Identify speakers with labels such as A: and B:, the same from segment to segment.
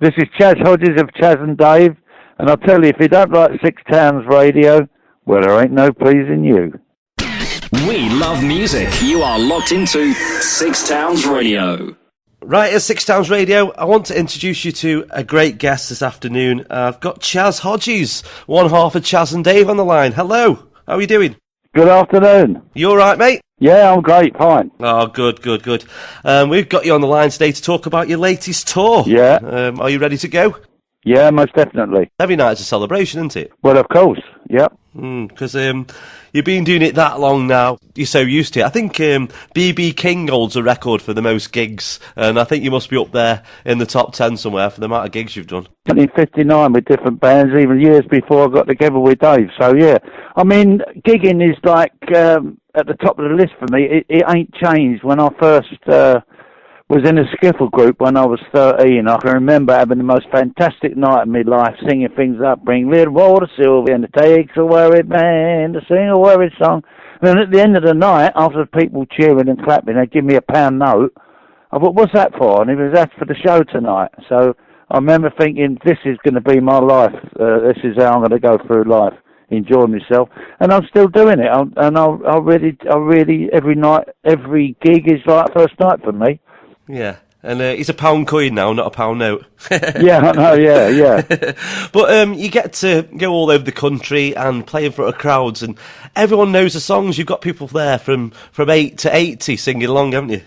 A: This is Chaz Hodges of Chaz and Dave, and I'll tell you, if you don't like Six Towns Radio, well, there ain't no pleasing you.
B: We love music. You are locked into Six Towns Radio.
C: Right, at Six Towns Radio, I want to introduce you to a great guest this afternoon. I've got Chaz Hodges, one half of Chaz and Dave on the line. Hello, how are you doing?
A: Good afternoon.
C: You all right, mate?
A: Yeah, I'm great, fine.
C: Oh, good. We've got you on the line today to talk about your latest tour.
A: Yeah.
C: Are you ready to go?
A: Yeah, most definitely.
C: Every night's a celebration, isn't it?
A: Well, of course, yep.
C: Because you've been doing it that long now, you're so used to it. I think B.B. King holds a record for the most gigs, and I think you must be up there in the top 10 somewhere for the amount of gigs you've done. 1959
A: with different bands, even years before I got together with Dave, so yeah. I mean, gigging is like at the top of the list for me. It ain't changed. When I first was in a skiffle group when I was 13, I can remember having the most fantastic night of my life, singing things like Bring Little Water Sylvia and it takes a worried man to sing a worried song. And then at the end of the night, after the people cheering and clapping, they'd give me a £1 note. I thought, what's that for? And it was, that's for the show tonight. So I remember thinking, this is going to be my life. This is how I'm going to go through life, enjoying myself. And I'm still doing it. I really, every night, every gig is like first night for me.
C: Yeah, and it's a pound coin now, not a pound note.
A: Yeah, I know, yeah.
C: But you get to go all over the country and play in front of crowds, and everyone knows the songs. You've got people there from 8 to 80 singing along, haven't you?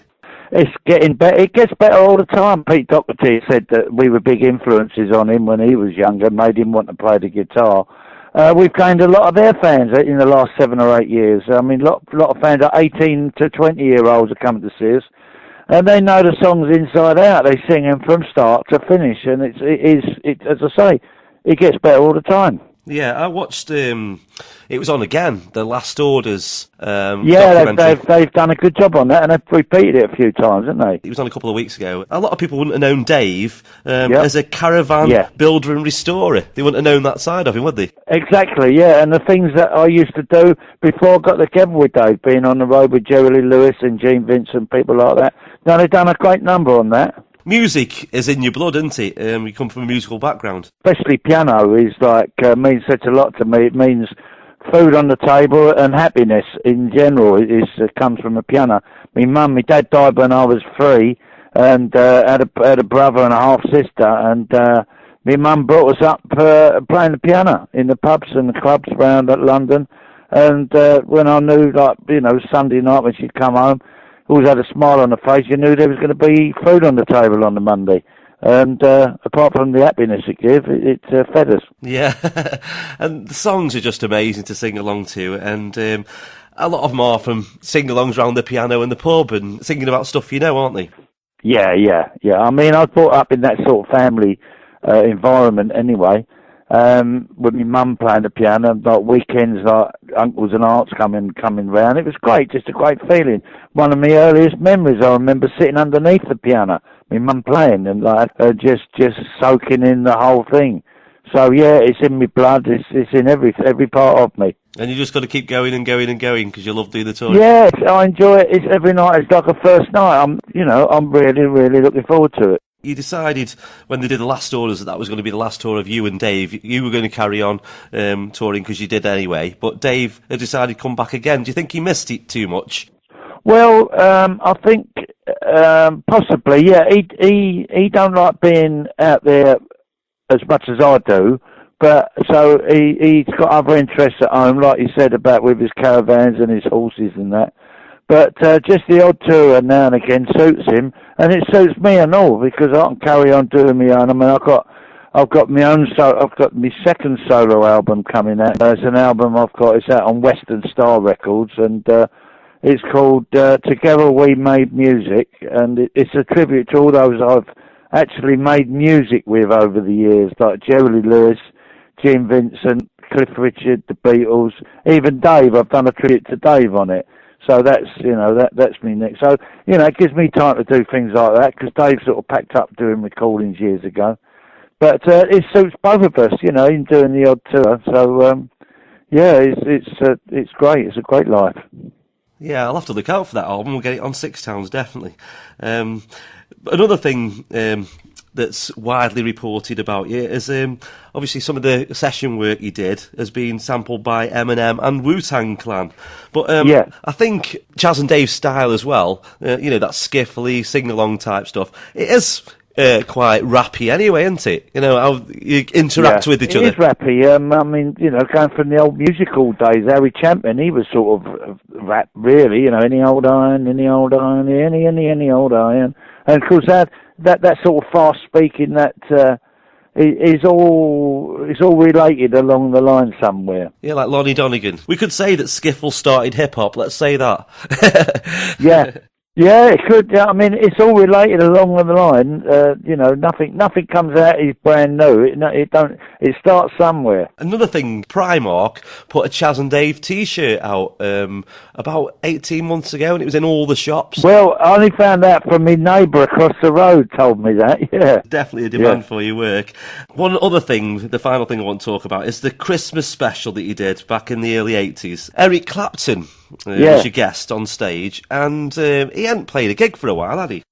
A: It's getting better. It gets better all the time. Pete Doherty said that we were big influences on him when he was younger, made him want to play the guitar. We've gained a lot of their fans in the last 7 or 8 years. I mean, a lot of fans, 18 to 20-year-olds are coming to see us. And they know the songs inside out. They sing them from start to finish, and it as I say, it gets better all the time.
C: Yeah, I watched. It was on again. The Last Orders.
A: Yeah, they've done a good job on that, and they've repeated it a few times, haven't they?
C: It was on a couple of weeks ago. A lot of people wouldn't have known Dave as a caravan builder and restorer. They wouldn't have known that side of him, would they?
A: Exactly, yeah. And the things that I used to do before I got together with Dave, being on the road with Jerry Lee Lewis and Gene Vincent, people like that. Now they've done a great number on that.
C: Music is in your blood, isn't it? You come from a musical background.
A: Especially piano is means such a lot to me. It means food on the table and happiness in general. It comes from a piano. My dad died when I was 3, and had a brother and a half sister, and my mum brought us up playing the piano in the pubs and the clubs around London. And when I knew, Sunday night when she'd come home, always had a smile on her face. You knew there was going to be food on the table on the Monday. And apart from the happiness it gave, it fed us.
C: Yeah, and the songs are just amazing to sing along to. And a lot of them are from sing-alongs around the piano and the pub and singing about stuff you know, aren't they?
A: Yeah. I mean, I was brought up in that sort of family environment anyway. With my mum playing the piano, like weekends, like uncles and aunts coming round. It was great, just a great feeling. One of my earliest memories, I remember sitting underneath the piano, my mum playing, and just soaking in the whole thing. So yeah, it's in my blood. It's in every part of me.
C: And you just got to keep going and going and going because you love doing the tour.
A: Yeah, I enjoy it. It's every night. It's like a first night. I'm really, really looking forward to it.
C: You decided when they did the Last Orders that was going to be the last tour of you and Dave. You were going to carry on touring because you did anyway, but Dave had decided to come back again. Do you think he missed it too much?
A: Well, I think possibly, yeah. He don't like being out there as much as I do, but so he's got other interests at home, like you said about with his caravans and his horses and that. But just the odd tour now and again suits him, and it suits me and all because I can carry on doing my own. I mean, I've got my own I've got my second solo album coming out. It's an album it's out on Western Star Records, and it's called Together We Made Music, and it's a tribute to all those I've actually made music with over the years, like Jerry Lee Lewis, Gene Vincent, Cliff Richard, the Beatles, even Dave. I've done a tribute to Dave on it. So that's me next. So, it gives me time to do things like that because Dave sort of packed up doing recordings years ago. But it suits both of us, in doing the odd tour. So, it's great. It's a great life.
C: Yeah, I'll have to look out for that album. We'll get it on Six Towns, definitely. Another thing that's widely reported about you is obviously some of the session work you did has been sampled by Eminem and Wu-Tang Clan. But I think Chaz and Dave's style as well, that skiffly, sing-along type stuff, it is quite rappy anyway, isn't it? How you interact with each other.
A: It is rappy. Going from the old musical days, Harry Champion, he was sort of rap, really. Any old iron, any old iron, any old iron. And of course that sort of fast speaking, that is all related along the line somewhere.
C: Yeah, like Lonnie Donegan. We could say that skiffle started hip hop. Let's say that.
A: Yeah. Yeah, it could. It's all related along the line. Nothing comes out is brand new. It starts somewhere.
C: Another thing, Primark put a Chaz and Dave T-shirt out about 18 months ago, and it was in all the shops.
A: Well, I only found out from my neighbour across the road told me that. Yeah,
C: definitely a demand for your work. One other thing, the final thing I want to talk about is the Christmas special that you did back in the early 80s. Eric Clapton was your guest on stage, and he hadn't played a gig for a while, had he?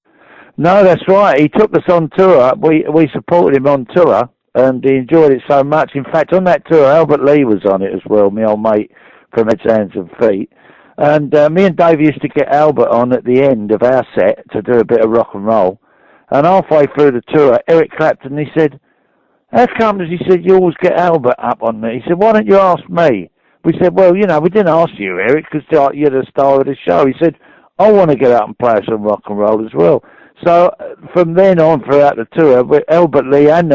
A: No, that's right. He took us on tour. We supported him on tour, and he enjoyed it so much. In fact, on that tour, Albert Lee was on it as well, my old mate from Heads, Hands and Feet. And me and Dave used to get Albert on at the end of our set to do a bit of rock and roll. And halfway through the tour, Eric Clapton, he said, "How comes," he said, "you always get Albert up on me?" He said, "Why don't you ask me?" We said, "Well, we didn't ask you, Eric, because you're the star of the show." He said, "I want to get out and play some rock and roll as well." So from then on, throughout the tour, Albert Lee and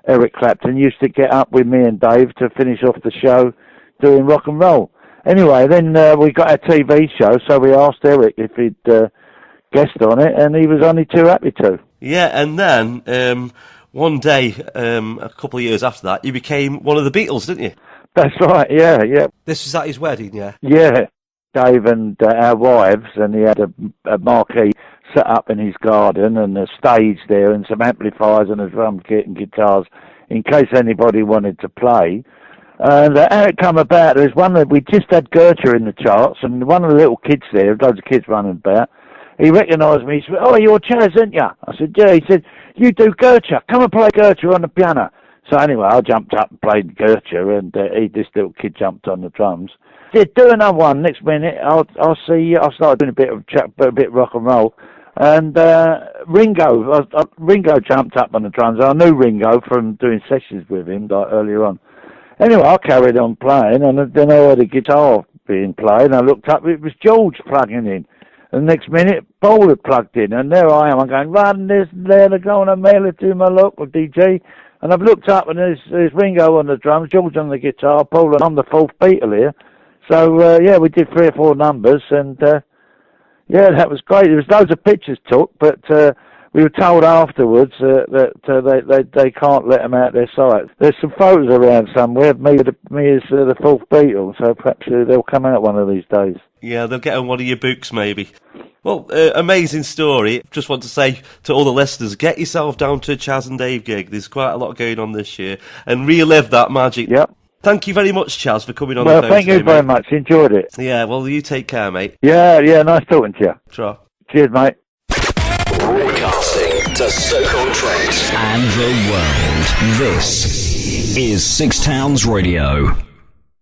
A: Eric Clapton used to get up with me and Dave to finish off the show doing rock and roll. Anyway, then we got our TV show, so we asked Eric if he'd guest on it, and he was only too happy to.
C: Yeah, and then one day, a couple of years after that, you became one of the Beatles, didn't you?
A: That's right, yeah.
C: This was at his wedding, yeah?
A: Yeah. Dave and our wives, and he had a marquee set up in his garden and a stage there and some amplifiers and a drum kit and guitars in case anybody wanted to play. And how it come about, there's one that we just had Gertrude in the charts, and one of the little kids there, loads of kids running about, he recognised me. He said, "Oh, you're Chaz, aren't you?" I said, "Yeah." He said, "You do Gertrude. Come and play Gertrude on the piano." So anyway, I jumped up and played Gertrude, and this little kid jumped on the drums. He said, "Do another one next minute. I'll see you." I started doing a bit of rock and roll, and Ringo jumped up on the drums. I knew Ringo from doing sessions with him earlier on. Anyway, I carried on playing, and then I heard a guitar being played, and I looked up, it was George plugging in. And the next minute, Paul had plugged in, and there I am. I'm going, "Run this, there, they're going to mail it to my local DJ." And I've looked up, and there's Ringo on the drums, George on the guitar, Paul, and I'm the fourth Beatle here. So, we did 3 or 4 numbers, and, that was great. There was loads of pictures took, but we were told afterwards that they can't let them out their site. There's some photos around somewhere of me as the fourth Beatle, so perhaps they'll come out one of these days.
C: Yeah, they'll get on one of your books, maybe. Well, amazing story. Just want to say to all the listeners, get yourself down to a Chaz and Dave gig. There's quite a lot going on this year, and relive that magic.
A: Yep.
C: Thank you very much, Chaz, for coming on the phone.
A: Well, thank you very much. Enjoyed it.
C: Yeah, well, you take care, mate.
A: Yeah, nice talking to you.
C: Tra.
A: Cheers, mate.
B: Broadcasting to Stoke-on-Trent and the world. This is Six Towns Radio.